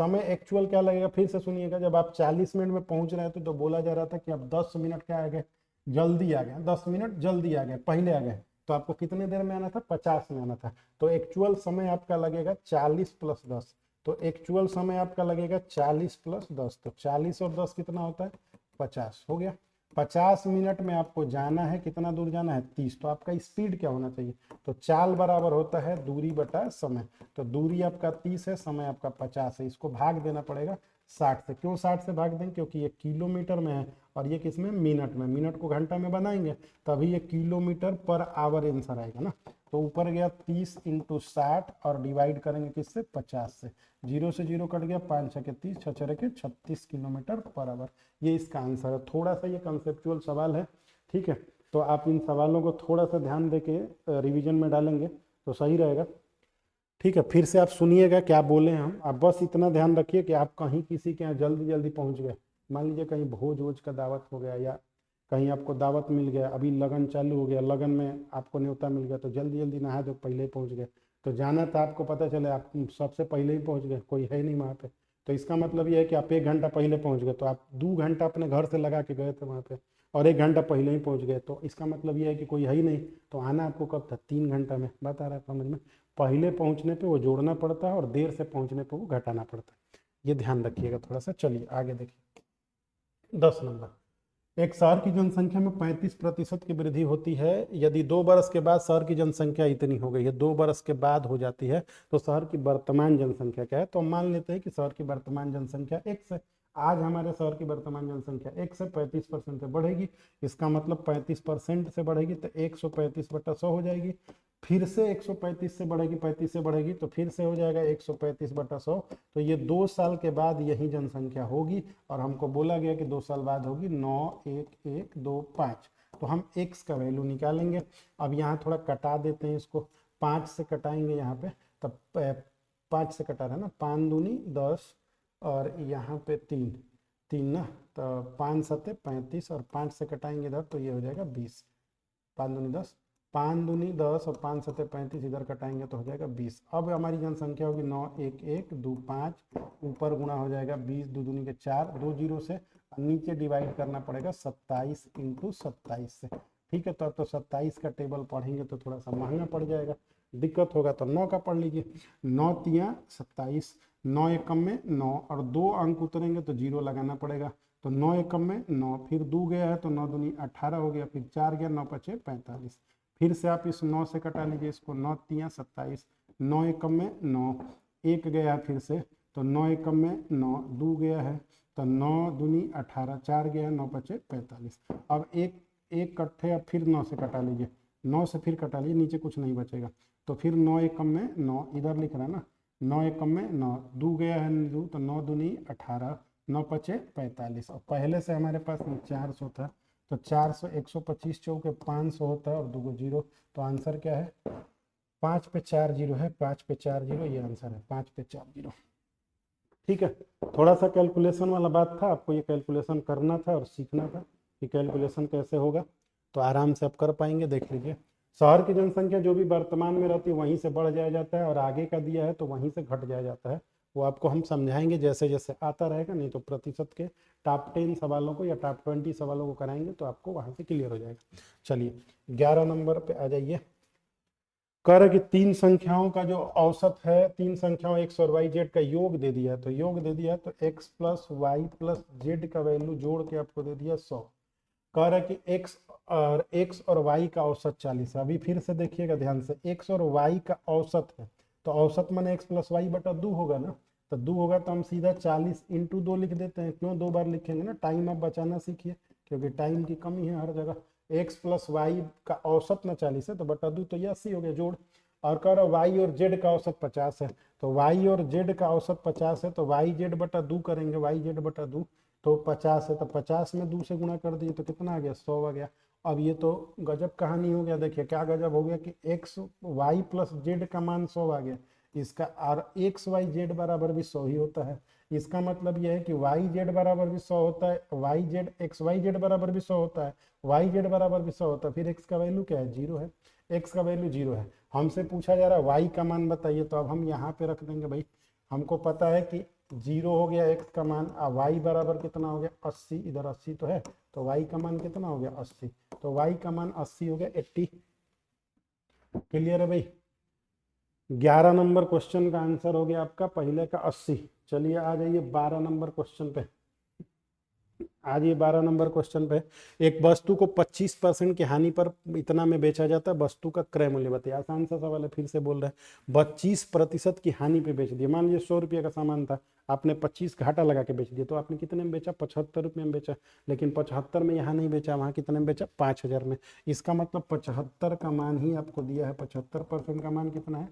समय एक्चुअल क्या लगेगा फिर से सुनिएगा। जब आप 40 मिनट में पहुंच रहे थे तो बोला जा रहा था कि आप 10 मिनट क्या आ गए? जल्दी आ गए। 10 मिनट जल्दी आ गए, पहले आ गए। तो आपको कितने देर में आना था? 50 में आना था। तो एक्चुअल समय आपका लगेगा 40 प्लस 10। तो एक्चुअल समय आपका लगेगा 40 प्लस 10। तो 40 और 10 कितना होता है? 50 हो गया। 50 मिनट में आपको जाना है, कितना दूर जाना है? 30। तो आपका स्पीड क्या होना चाहिए? तो चाल बराबर होता है दूरी बटा समय। तो दूरी आपका 30 है, समय आपका 50 है। इसको भाग देना पड़ेगा 60 से। क्यों 60 से भाग दें? क्योंकि ये किलोमीटर में है और ये किसमें? मिनट में। मिनट को घंटा में बनाएंगे तभी ये किलोमीटर पर आवर आंसर आएगा ना। तो ऊपर गया 30 इंटू 60 और डिवाइड करेंगे किससे? 50 से। 0 से 0 कट गया, 5 छके 30, 6 छके 36 किलोमीटर पर आवर। ये इसका आंसर है। थोड़ा सा ये कंसेप्चुअल सवाल है, ठीक है। तो आप इन सवालों को थोड़ा सा ध्यान देके रिवीजन में डालेंगे तो सही रहेगा। ठीक है, फिर से आप सुनिएगा क्या बोले हम। आप बस इतना ध्यान रखिए कि आप कहीं किसी के यहाँ जल्दी जल्दी पहुंच गए। मान लीजिए कहीं भोज वोज का दावत हो गया, या कहीं आपको दावत मिल गया, अभी लगन चालू हो गया, लगन में आपको न्योता मिल गया, तो जल्दी जल्दी नहा दो, पहले ही पहुंच गए। तो जाना था आपको, पता चले आप सबसे पहले ही पहुंच गए, कोई है नहीं वहाँ पे। तो इसका मतलब ये है कि आप 1 घंटा पहले पहुंच गए। तो आप 2 घंटा अपने घर से लगा के गए थे वहाँ पे, और 1 घंटा पहले ही पहुंच गए। तो इसका मतलब ये है कि कोई है ही नहीं। तो आना आपको कब था? 3 घंटा में। बात आ रहा है समझ में? पहले पहुंचने पे वो जोड़ना पड़ता है और देर से पहुंचने पे वो घटाना पड़ता है। ये ध्यान रखिएगा थोड़ा सा। चलिए आगे देखिए। 10 नंबर, एक शहर की जनसंख्या में 35% की वृद्धि होती है यदि 2 बरस के बाद शहर की जनसंख्या इतनी हो गई है। 2 बरस के बाद हो जाती है तो शहर की वर्तमान जनसंख्या क्या है? तो हम मान लेते हैं कि शहर की वर्तमान जनसंख्या x है। आज हमारे शहर की वर्तमान जनसंख्या x है, 35% से बढ़ेगी। इसका मतलब 35% से बढ़ेगी तो 135/100 हो जाएगी। फिर से 135 से बढ़ेगी, 35 से बढ़ेगी तो फिर से हो जाएगा 135/100। तो ये 2 साल के बाद यही जनसंख्या होगी। और हमको बोला गया कि 2 साल बाद होगी 91125। तो हम x का वैल्यू निकालेंगे। अब यहाँ थोड़ा कटा देते हैं इसको, 5 से कटाएंगे यहाँ पे। तब 5 से कटा रहा है ना, 5 दूनी 10 और यहाँ पे 3 3 ना। तो 5 सत्ते 35 और 5 से कटाएंगे इधर तो ये हो जाएगा 20। 5 दूनी 10, 5 दूनी 10 और 5 सत्ते 35, इधर कटाएंगे तो हो जाएगा 20। अब हमारी जनसंख्या होगी 91125, ऊपर गुणा हो जाएगा 20, 2 दूनी के 4, 2 जीरो से, नीचे डिवाइड करना पड़ेगा 27 इंटू 27 से। ठीक है, तो अब तो 27 का टेबल पढ़ेंगे तो थोड़ा सा महंगा पड़ जाएगा, दिक्कत होगा तो 9 का पढ़ लीजिए। 9 तिया 27, 9 एकम में 9 और 2 अंक उतरेंगे तो 0 लगाना पड़ेगा। तो 9 एकम में 9, फिर 2 गया है तो 9 दूनी 18 हो गया, फिर 4 गया, 9 पचे 45। फिर से आप इस 9 से कटा लीजिए इसको, 9 तिया 27, 9 एकम में 9, एक गया फिर से, तो 9 एकम में 9, 2 गया है तो 9 दूनी 18, 4 गया 9 पचे 45। अब एक एक कट्ठे अब फिर 9 से कटा लीजिए, 9 से फिर कटा लीजिए, नीचे कुछ नहीं बचेगा। तो फिर 9 एकम में 9 इधर लिख रहा है ना, 9 एकम में 9, 2 गया है 2, तो 9 दूनी 18, 9 पचे 45। और पहले से हमारे पास 400 था, तो 400 125 चौके 500 होता है और 2 जीरो, तो आंसर क्या है 5 पे 4 जीरो है, 5 पे 4 जीरो, ये आंसर है 5 पे 4 जीरो। ठीक है, थोड़ा सा कैलकुलेशन वाला बात था, आपको ये कैलकुलेशन करना था और सीखना था कि कैलकुलेशन कैसे होगा, तो आराम से आप कर पाएंगे। देख लीजिए, शहर की जनसंख्या जो भी वर्तमान में रहती है वहीं से बढ़ जाया जाता है, और आगे का दिया है तो वहीं से घट जाया जाता है। वो आपको हम समझाएंगे जैसे जैसे आता रहेगा, नहीं तो प्रतिशत के टॉप 10 सवालों को या टॉप 20 सवालों को कराएंगे तो आपको वहां से क्लियर हो जाएगा। चलिए 11 नंबर पे आ जाइए। कह रहा कि तीन संख्याओं का जो औसत है, तीन संख्याओं एक्स और वाई जेड का योग दे दिया है, तो योग दे दिया है तो X plus Y plus Z का वैल्यू जोड़ के आपको दे दिया 100। कह रहा है कि एक्स और वाई का औसत 40 है। अभी फिर से देखिएगा ध्यान से, एक्स और वाई का औसत है, तो औसत माने एक्स प्लस वाई बटा 2 होगा ना, तो 2 होगा तो हम सीधा 40 इंटू 2 लिख देते हैं। क्यों 2 बार लिखेंगे ना, टाइम आप बचाना सीखिए, क्योंकि टाइम की कमी है हर जगह। एक्स प्लस वाई का औसत ना 40 है, तो बटा 2 तो ये 80 हो गया जोड़। और कह रहा वाई और जेड का औसत 50 है, तो वाई और जेड का औसत 50 है, तो वाई जेड बटा 2 करेंगे, वाई जेड बटा 2 तो 50 है, तो 50 में 2 से गुणा कर दिए तो कितना आ गया 100 आ गया। अब ये तो गजब कहानी हो गया, देखिए क्या गजब हो गया कि एक्स वाई प्लस जेड का मान 100 आ गया इसका, और एक्स वाई जेड बराबर भी 100 ही होता है। इसका मतलब यह है कि वाई जेड बराबर भी 100 होता है, Y Z X Y Z बराबर भी 100 होता है, वाई जेड बराबर भी 100 होता है, फिर एक्स का वैल्यू क्या है 0 है, एक्स का वैल्यू 0 है। हमसे पूछा जा रहा है वाई का मान बताइए, तो अब हम यहाँ पे रख देंगे भाई, हमको पता है कि 0 हो गया एक्स का मान, और वाई बराबर कितना हो गया 80, इधर 80 तो है, तो वाई का मान कितना हो गया 80, तो वाई का मान 80 हो गया 80। क्लियर है भाई। 11 नंबर क्वेश्चन का आंसर हो गया आपका पहले का 80। चलिए आ जाइए 12 नंबर क्वेश्चन पे। आज ये 12 नंबर क्वेश्चन पे, एक वस्तु को 25% की हानि पर इतना में बेचा जाता है, वस्तु का क्रय मूल्य बताइए। आसान सा सवाल है, फिर से बोल रहे हैं, 25% की हानि पे बेच दिया। मान लीजिए 100 रुपये का सामान था, आपने 25 घाटा लगा के बेच दिया, तो आपने कितने में बेचा 75 रुपये में बेचा, लेकिन 75 में यहाँ नहीं बेचा, वहाँ कितने में बेचा 5000 में। इसका मतलब 75 का मान ही आपको दिया है, 75% का मान कितना है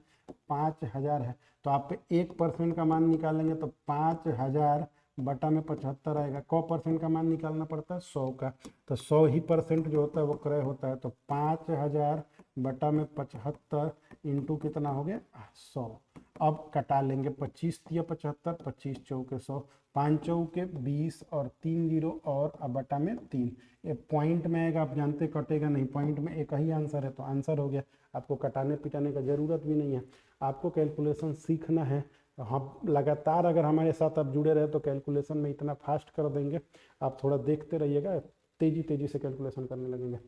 5000 है, तो आप 1% का मान निकालेंगे तो 5000 बटा में 75 आएगा। 100% का मान निकालना पड़ता है 100 का, तो 100 ही परसेंट जो होता है वो क्रय होता है, तो 5000 बटा में 75 इंटू कितना हो गया 100। अब कटा लेंगे 25 दिया 75, 25 चौके 100, 5 चौके 20 और 3 जीरो, और अब बटा में 3। ये पॉइंट में आएगा, आप जानते कटेगा नहीं, पॉइंट में एक ही आंसर है, तो आंसर हो गया। आपको कटाने पिटाने का जरूरत भी नहीं है, आपको कैलकुलेशन सीखना है। हम लगातार अगर हमारे साथ आप जुड़े रहे तो कैलकुलेशन में इतना फास्ट कर देंगे, आप थोड़ा देखते रहिएगा, तेजी तेजी से कैलकुलेशन करने लगेंगे।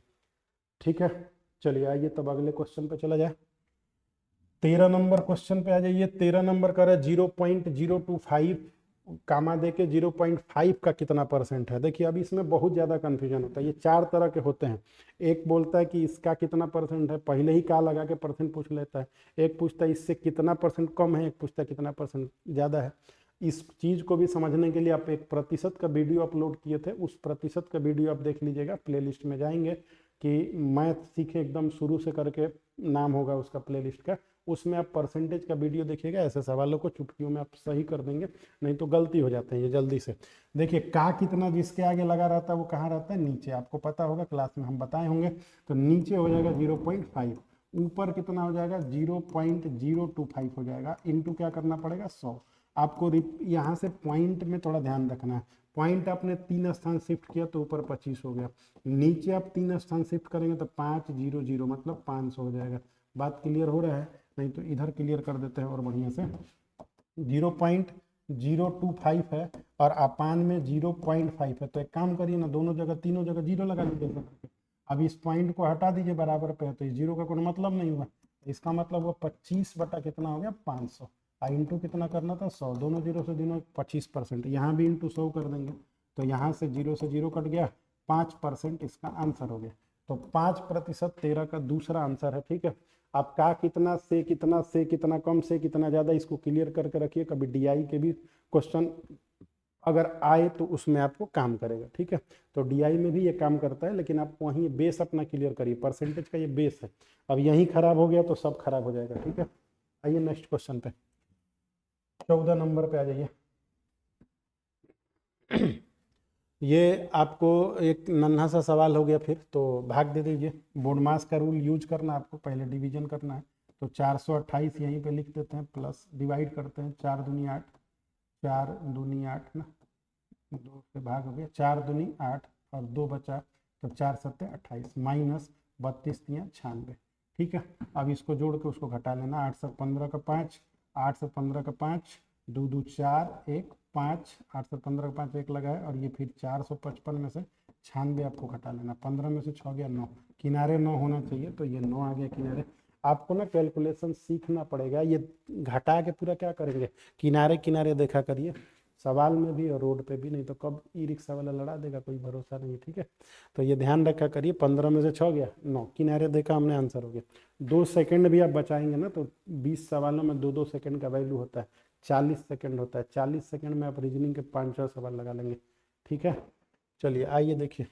ठीक है, चलिए आइए तब अगले क्वेश्चन पे चला जाए। 13 नंबर क्वेश्चन पे आ जाइए। 13 नंबर का है 0.025 कामा दे के 0.5 का कितना परसेंट है। देखिए अभी इसमें बहुत ज़्यादा कन्फ्यूजन होता है, ये 4 तरह के होते हैं। एक बोलता है कि इसका कितना परसेंट है, पहले ही का लगा के परसेंट पूछ लेता है। एक पूछता है इससे कितना परसेंट कम है, एक पूछता है कितना परसेंट ज़्यादा है। इस चीज़ को भी समझने के लिए आप एक प्रतिशत का वीडियो अपलोड किए थे, उस प्रतिशत का वीडियो आप देख लीजिएगा, प्लेलिस्ट में जाएंगे कि मैथ सीखे एकदम शुरू से करके नाम होगा उसका प्लेलिस्ट का, उसमें आप परसेंटेज का वीडियो देखिएगा। ऐसे सवालों को चुटकियों में आप सही कर देंगे, नहीं तो गलती हो जाते हैं ये जल्दी से। देखिए का कितना जिसके आगे लगा रहता है वो कहाँ रहता है, नीचे। आपको पता होगा, क्लास में हम बताए होंगे। तो नीचे हो जाएगा 0.5, ऊपर कितना हो जाएगा 0.025 हो जाएगा, इंटू क्या करना पड़ेगा 100। आपको यहाँ से पॉइंट में थोड़ा ध्यान रखना है, पॉइंट आपने 3 स्थान शिफ्ट किया तो ऊपर 25 हो गया, नीचे आप 3 स्थान शिफ्ट करेंगे तो 500 मतलब 500 हो जाएगा। बात क्लियर हो रहा है, नहीं तो इधर क्लियर कर देते हैं और बढ़िया से। 0.025 है और अपान में 0.5 है, तो एक काम करिए ना, दोनों जगह तीनों जगह जीरो लगा दीजिए। अब इस पॉइंट को हटा दीजिए, बराबर पे है तो इस जीरो का कोई मतलब नहीं हुआ, इसका मतलब वो 25 बटा कितना हो गया 500, और इंटू कितना करना था 100, दोनों जीरो से दोनों 25%, यहाँ भी इंटू 100 कर देंगे, तो यहाँ से जीरो कट गया, 5% इसका आंसर हो गया। तो 5% 13 का दूसरा आंसर है। ठीक है, आप का कितना से कितना से कितना कम से कितना ज़्यादा इसको क्लियर करके रखिए, कभी डीआई के भी क्वेश्चन अगर आए तो उसमें आपको काम करेगा। ठीक है, तो डीआई में भी ये काम करता है, लेकिन आप वहीं बेस अपना क्लियर करिए, परसेंटेज का ये बेस है। अब यहीं खराब हो गया तो सब खराब हो जाएगा। ठीक है, आइए नेक्स्ट क्वेश्चन पे, 14 नंबर पे आ जाइए। ये आपको एक नन्हा सा सवाल हो गया, फिर तो भाग दे दीजिए। बोर्ड मास का रूल यूज करना आपको, पहले डिवीजन करना है। तो 428 यहीं पे लिख देते हैं, प्लस डिवाइड करते हैं, 4 दूनी 8, 4 दूनी 8 ना, 2 से भाग हो गया, 4 दूनी 8 और 2 बचा, तो 4 सत्ते 28 माइनस 32 तियाँ 96। ठीक है, अब इसको जोड़ के उसको घटा लेना, 8 से 15 का 5, 8 से 15 का 5, 2 2 4 1 5, 8 से 15 का 5 1 लगा है, और ये फिर 455 में से 96 आपको घटा लेना, 15 में से 6 गया 9, किनारे 9 होना चाहिए, तो ये 9 आ गया किनारे। आपको ना कैलकुलेशन सीखना पड़ेगा, ये घटा के पूरा क्या करेंगे, किनारे किनारे देखा करिए, सवाल में भी और रोड पे भी, नहीं तो कब ई रिक्शा वाला लड़ा देगा, कोई भरोसा नहीं। ठीक है, तो ये ध्यान रखा करिए, 15 में से 6 गया 9, किनारे देखा हमने, आंसर हो गया। 2 सेकंड भी आप बचाएंगे ना, तो 20 सवालों में 2 2 सेकंड का वैल्यू होता है, 40 सेकंड होता है, 40 सेकंड में आप रीजनिंग के 5-6 सवाल लगा लेंगे। ठीक है, चलिए आइए देखिए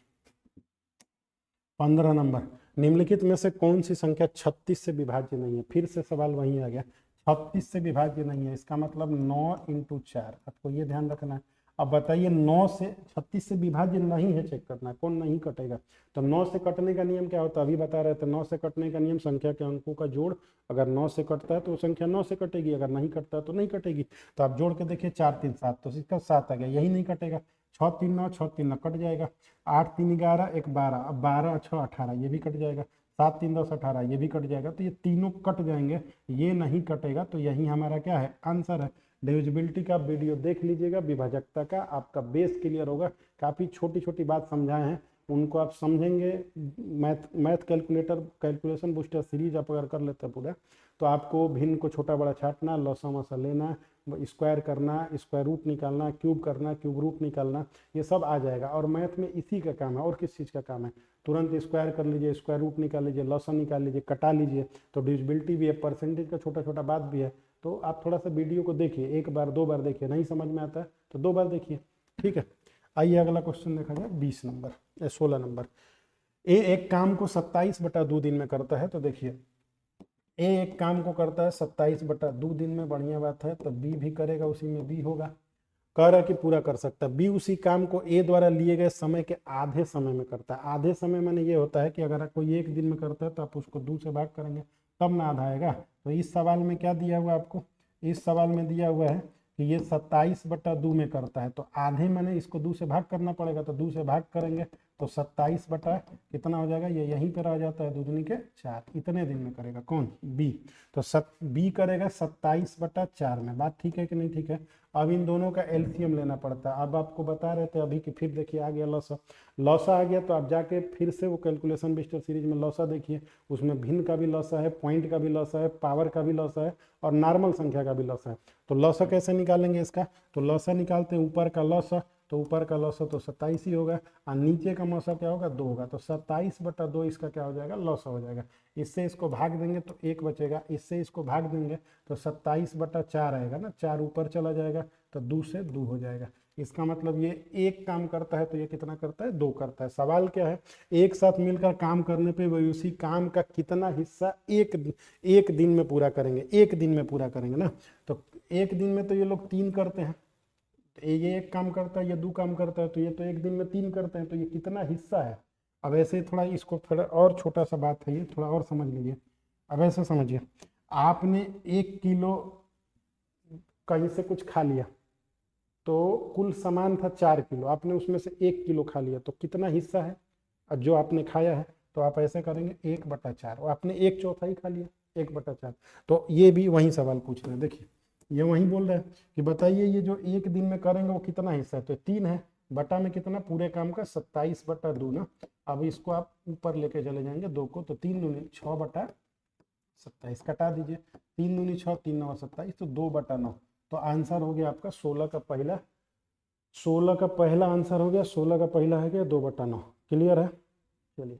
15 नंबर, निम्नलिखित में से कौन सी संख्या 36 से विभाज्य नहीं है। फिर से सवाल वहीं आ गया, 36 से विभाज्य नहीं है, इसका मतलब 9 इंटू 4, आपको ये ध्यान रखना है। अब बताइए 9 से 36 से विभाज्य नहीं है, चेक करना है कौन नहीं कटेगा। तो 9 से कटने का नियम क्या होता है, अभी बता रहे थे, 9 से कटने का नियम संख्या के अंकों का जोड़, अगर 9 से कटता है तो संख्या 9 से कटेगी, अगर नहीं कटता है तो नहीं कटेगी। तो आप जोड़ के देखिए, 4 3 7, तो इसका 7 आ गया, यही नहीं कटेगा। 6 3 9, 6 3 9 कट जाएगा, 8 3 11 1 12, अब 12 6 18, ये भी कट जाएगा, 7 3 10 18, ये भी कट जाएगा, तो ये तीनों कट जाएंगे, ये नहीं कटेगा, तो यही हमारा क्या है, आंसर है। डिविजिबिलिटी का वीडियो देख लीजिएगा, विभाजकता का आपका बेस क्लियर होगा, काफ़ी छोटी छोटी बात समझाए हैं, उनको आप समझेंगे। Math calculator, calculation booster series आप अगर कर लेते हैं पूरा, तो आपको भिन्न को छोटा बड़ा छाटना, लसा मसा लेना, स्क्वायर करना, स्क्वायर रूट निकालना, क्यूब करना, क्यूब रूट निकालना, ये सब आ जाएगा। और मैथ में इसी का काम है, और किस चीज़ का काम है, तुरंत स्क्वायर कर लीजिए, स्क्वायर रूट निकाल लीजिए, लॉसन निकाल लीजिए, कटा लीजिए, तो डिविजिबिलिटी भी है, परसेंटेज का छोटा छोटा बात भी है। तो आप थोड़ा सा वीडियो को देखिए, 1 बार 2 बार देखिए, नहीं समझ में आता है तो 2 बार देखिए। ठीक है, आइए अगला क्वेश्चन देखा जाए, 20 नंबर 16 नंबर। ए एक काम को 27/2 दिन में करता है, तो देखिए ए एक काम को करता है 27/2 दिन में, बढ़िया बात है, तो बी भी करेगा, उसी में बी होगा, कह रहा है कि पूरा कर सकता है। बी उसी काम को ए द्वारा लिए गए समय के आधे समय में करता है। आधे समय माने ये होता है कि अगर कोई 1 दिन में करता है तो आप उसको 2 से भाग करेंगे, तब ना आधा आएगा। तो इस सवाल में क्या दिया हुआ आपको, इस सवाल में दिया हुआ है कि ये 27/2 में करता है, तो आधे मैंने इसको 2 से भाग करना पड़ेगा, तो 2 से भाग करेंगे तो 27 बटा कितना हो जाएगा, ये यहीं पर आ जाता है, 2 दूनी के 4, इतने दिन में करेगा कौन, बी। तो बी करेगा 27/4 में, बात ठीक है कि नहीं ठीक है। अब इन दोनों का एलसीएम लेना पड़ता है। अब आपको बता रहे थे अभी कि फिर देखिए आ गया लॉसा, लॉसा आ गया, तो आप जाके फिर से वो कैलकुलेशन बिस्टर सीरीज में लॉसा देखिए, उसमें भिन्न का भी लॉसा है, पॉइंट का भी लॉसा है, पावर का भी लॉसा है, और नॉर्मल संख्या का भी लॉसा है। तो लॉसा कैसे निकालेंगे इसका, तो लॉसा निकालते हैं, ऊपर का लॉसा, तो ऊपर का लॉसा तो 27 ही होगा, और नीचे का मौसा क्या होगा, 2 होगा, तो 27/2 इसका क्या हो जाएगा, लॉसा हो जाएगा। इससे इसको भाग देंगे तो 1 बचेगा, इससे इसको भाग देंगे तो 27/4 आएगा ना, 4 ऊपर चला जाएगा, तो 2 से 2 हो जाएगा। इसका मतलब ये एक काम करता है, तो ये कितना करता है, 2 करता है। सवाल क्या है, एक साथ मिलकर काम करने पे वही उसी काम का कितना हिस्सा एक दिन में पूरा करेंगे, एक दिन में पूरा करेंगे ना। तो एक दिन में तो ये लोग 3 करते हैं, ये एक काम करता है, ये 2 काम करता है, तो ये तो एक दिन में 3 करते हैं, तो ये कितना हिस्सा है। अब ऐसे थोड़ा इसको थोड़ा और छोटा सा बात है, ये थोड़ा और समझ लीजिए। अब ऐसे समझिए, आपने 1 किलो कहीं से कुछ खा लिया, तो कुल सामान था 4 किलो, आपने उसमें से 1 किलो खा लिया, तो कितना हिस्सा है जो आपने खाया है, तो आप ऐसे करेंगे 1/4, और आपने 1/4 खा लिया, 1/4। तो ये भी वही सवाल पूछ रहे हैं, देखिए ये वही बोल रहे हैं कि बताइए ये जो एक दिन में करेंगे वो कितना हिस्सा है, तो 3 है, बटा में कितना, पूरे काम का 27/2 ना। अब इसको आप ऊपर लेके चले जाएंगे 2 को, तो 3 दूनी 6/27, कटा दीजिए, 3 दूनी 6, 3 9 27, तो 2/9। तो आंसर हो गया आपका 16 का पहला, 16 का पहला आंसर हो गया, 16 का पहला है गया 2/9। क्लियर है, चलिए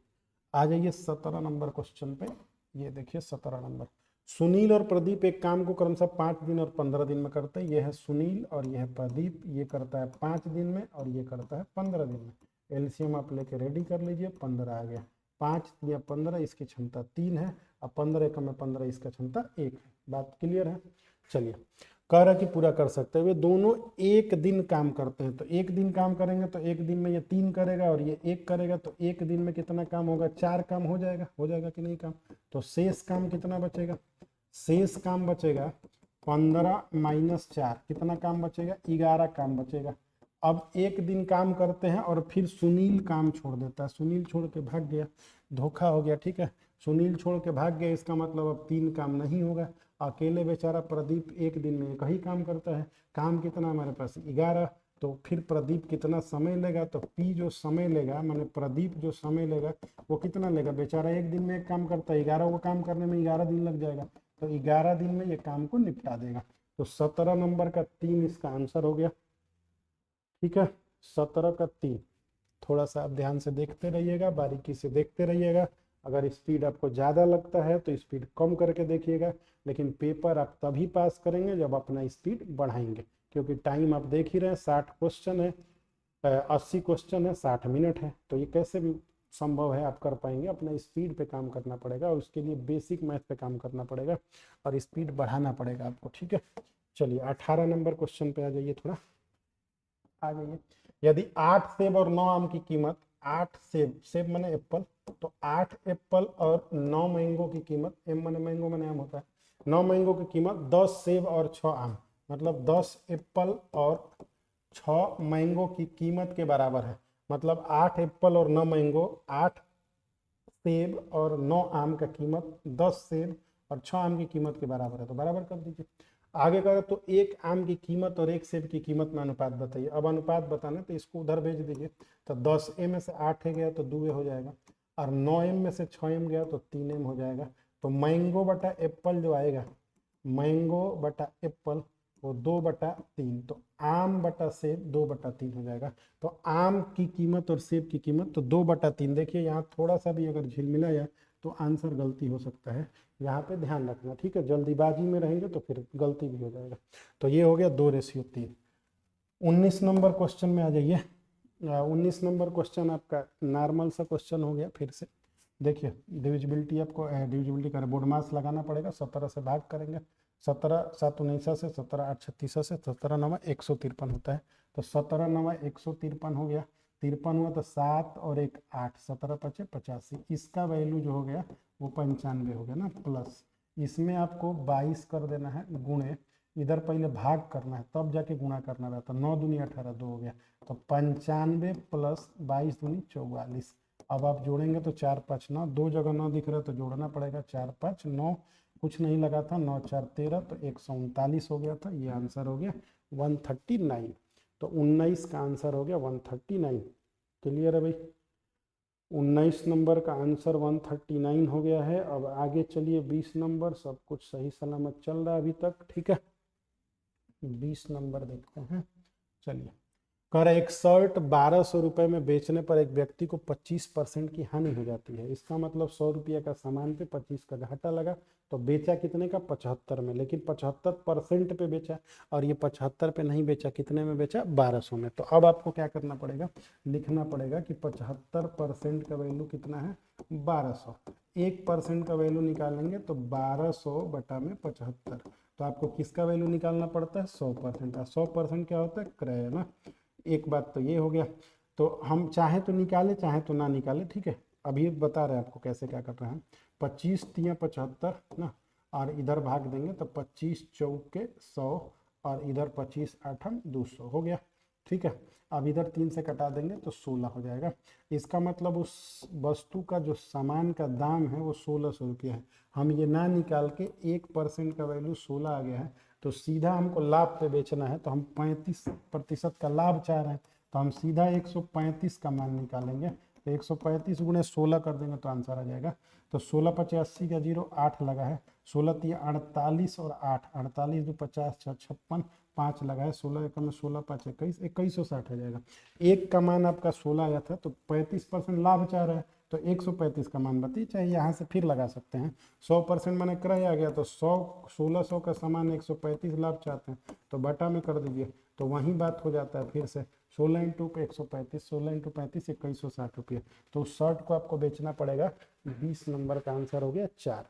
आ जाइए 17 नंबर क्वेश्चन पे। ये देखिए 17 नंबर। सुनील और प्रदीप एक काम को क्रमशः 5 दिन और 15 दिन में करते हैं। ये है सुनील और ये है प्रदीप, ये करता है 5 दिन में और ये करता है 15 दिन में। एलसीएम आप लेके रेडी कर लीजिए, 15 आ गया। 5 या 15, इसकी क्षमता 3 है, और 15 एकम में 15, इसका क्षमता 1 है। बात क्लियर है। चलिए, कह रहा कि पूरा कर सकते हैं। वे दोनों एक दिन काम करते हैं, तो एक दिन काम करेंगे तो एक दिन में ये 3 करेगा और ये 1 करेगा, तो एक दिन में कितना काम होगा? 4 काम हो जाएगा कि नहीं काम? तो शेष काम कितना बचेगा? शेष काम बचेगा 15 माइनस 4, कितना काम बचेगा? 11 काम बचेगा। अब एक दिन काम करते हैं और फिर सुनील काम छोड़ देता है, सुनील छोड़ के भाग गया, धोखा हो गया, ठीक है। सुनील छोड़ के भाग गया, इसका मतलब अब 3 काम नहीं होगा। अकेले बेचारा प्रदीप एक दिन में एक ही काम करता है। काम कितना हमारे पास? 11। तो फिर प्रदीप कितना समय लेगा? तो पी जो समय लेगा, माने प्रदीप जो समय लेगा वो कितना लेगा? बेचारा एक दिन में एक काम करता है, 11 को काम करने में 11 दिन लग जाएगा, तो 11 दिन में ये काम को निपटा देगा। तो 17 नंबर का 3 इसका आंसर हो गया, ठीक है। 17 का 3। थोड़ा सा आप ध्यान से देखते रहिएगा, बारीकी से देखते रहिएगा। अगर स्पीड आपको ज़्यादा लगता है तो स्पीड कम करके देखिएगा, लेकिन पेपर आप तभी पास करेंगे जब अपना स्पीड बढ़ाएंगे, क्योंकि टाइम आप देख ही रहे हैं, 60 क्वेश्चन है, 80 क्वेश्चन है, 60 मिनट है, तो ये कैसे भी संभव है आप कर पाएंगे? अपना स्पीड पे काम करना पड़ेगा, और उसके लिए बेसिक मैथ पे काम करना पड़ेगा और स्पीड बढ़ाना पड़ेगा आपको, ठीक है। चलिए 18 नंबर क्वेश्चन पे आ जाइए, थोड़ा आ जाइए। यदि 8 सेब और 9 आम की कीमत, 8 सेब, सेब माने एप्पल, तो 8 एप्पल और 9 मैंगो की कीमत, एम माने मैंगो माने आम होता है, 9 मैंगो की कीमत 10 सेब और 6 आम, मतलब 10 एप्पल और 6 मैंगो की कीमत के बराबर है। मतलब 8 एप्पल और 9 मैंगो, 8 सेब और 9 आम का कीमत 10 सेब और 6 आम की कीमत के बराबर है, तो बराबर कर दीजिए। आगे करें तो एक आम की कीमत और एक सेब की कीमत में अनुपात बताइए। अब अनुपात बताना तो इसको उधर भेज दीजिए, तो 10 में से 8 गया तो 2 हो जाएगा, और 9 में से 6 गया तो 3 हो जाएगा। तो मैंगो बटा एप्पल जो आएगा, मैंगो बटा एप्पल वो 2/3, तो आम बटा सेब 2/3 हो जाएगा। तो आम की कीमत और सेब की कीमत तो 2/3। देखिए यहाँ थोड़ा सा भी अगर झिलमिला जाए तो आंसर गलती हो सकता है, यहाँ पे ध्यान रखना, ठीक है। जल्दीबाजी में रहेंगे तो फिर गलती भी हो जाएगा। तो ये हो गया 2:3। 19 नंबर क्वेश्चन में आ जाइए। 19 नंबर क्वेश्चन आपका नॉर्मल सा क्वेश्चन हो गया। फिर से देखिए, डिविजिबिलिटी आपको डिविजिबिलिटी का बोर्ड मास लगाना पड़ेगा, 17 से भाग करेंगे, 17 7 19 से, 17 8 36 से, 17 9 153 होता है। तो 17 9 153 हो गया, 53 हुआ तो 7 और 1 8, 17 5 85, इसका वैल्यू जो हो गया वो 95 हो गया ना, प्लस इसमें आपको 22 कर देना है गुणे, इधर पहले भाग करना है तब जाके गुणा करना रहता, 9 दूनी 18, 2 हो गया, तो 95 प्लस 22 दूनी 44। अब आप जोड़ेंगे तो 4 5 9, 2 जगह 9 दिख रहा है तो जोड़ना पड़ेगा, 4 5 9, कुछ नहीं लगा था, 9 4 13, तो 139 हो गया था। ये आंसर हो गया 139। तो 19 का आंसर हो गया 139। क्लियर है भाई? 19 नंबर का आंसर 139 हो गया है। अब आगे चलिए 20 नंबर, सब कुछ सही सलामत चल रहा है अभी तक, ठीक है। 20 नंबर देखते हैं। चलिए, कर एक शर्ट 1200 रुपये में बेचने पर एक व्यक्ति को 25% की हानि हो जाती है। इसका मतलब 100 रुपये का सामान पे 25 का घाटा लगा, तो बेचा कितने का? 75 में, लेकिन 75% पे बेचा, और ये 75 पे नहीं बेचा, कितने में बेचा? 1200 में। तो अब आपको क्या करना पड़ेगा? लिखना पड़ेगा कि 75% का वैल्यू कितना है? 1200। 1% का वैल्यू निकालेंगे तो 1200 बटा में 75, तो आपको किसका वैल्यू निकालना पड़ता है? 100%। 100% क्या होता है? क्रय ना। एक बात तो ये हो गया। तो हम चाहे तो निकाले चाहे तो ना निकाले, ठीक है। अभी बता रहे हैं आपको कैसे क्या कर रहे हैं। 25 तिया 75 ना, और इधर भाग देंगे तो 25 चौके 100, और इधर 25 8 200 हो गया, ठीक है। अब इधर 3 से कटा देंगे तो 16 हो जाएगा। इसका मतलब उस वस्तु का जो सामान का दाम है वो 1600 रुपया है। हम ये ना निकाल के 1% का वैल्यू 16 आ गया है, तो सीधा हमको लाभ पे बेचना है, तो हम 35% का लाभ चाह रहे हैं, तो हम सीधा 135 का मान निकालेंगे। तो 135 गुणे 16 कर देंगे तो आंसर आ जाएगा। तो 16 5 80 का 0 8 लगा है, 16 3 48 और 8 48 2 50 6 56, 5 लगा है, 16 एक में 16 5 21 2160 आ जाएगा। एक का मान आपका 16 आया था, तो 35% लाभ चाह रहा है, तो 135 का मान बताइए, चाहे यहाँ से फिर लगा सकते हैं। 100% मैंने क्रय आ गया तो 1600 का सामान 135 लाभ चाहते हैं तो बटा में कर दीजिए, तो वही बात हो जाता है फिर से 16 इंटू 135, 16 इंटू 35 2160 रुपये। तो उस शर्ट को आपको बेचना पड़ेगा। 20 नंबर का आंसर हो गया 4।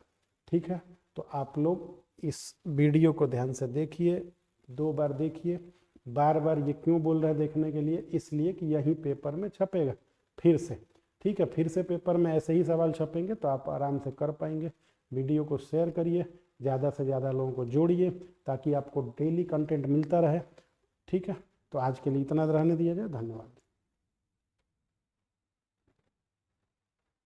ठीक है, तो आप लोग इस वीडियो को ध्यान से देखिए, 2 बार देखिए। बार बार ये क्यों बोल रहे हैं देखने के लिए, इसलिए कि यही पेपर में छपेगा फिर से। ठीक है, फिर से पेपर में ऐसे ही सवाल छपेंगे तो आप आराम से कर पाएंगे। वीडियो को शेयर करिए, ज़्यादा से ज़्यादा लोगों को जोड़िए ताकि आपको डेली कंटेंट मिलता रहे। ठीक है, तो आज के लिए इतना रहने दिया जाए। धन्यवाद।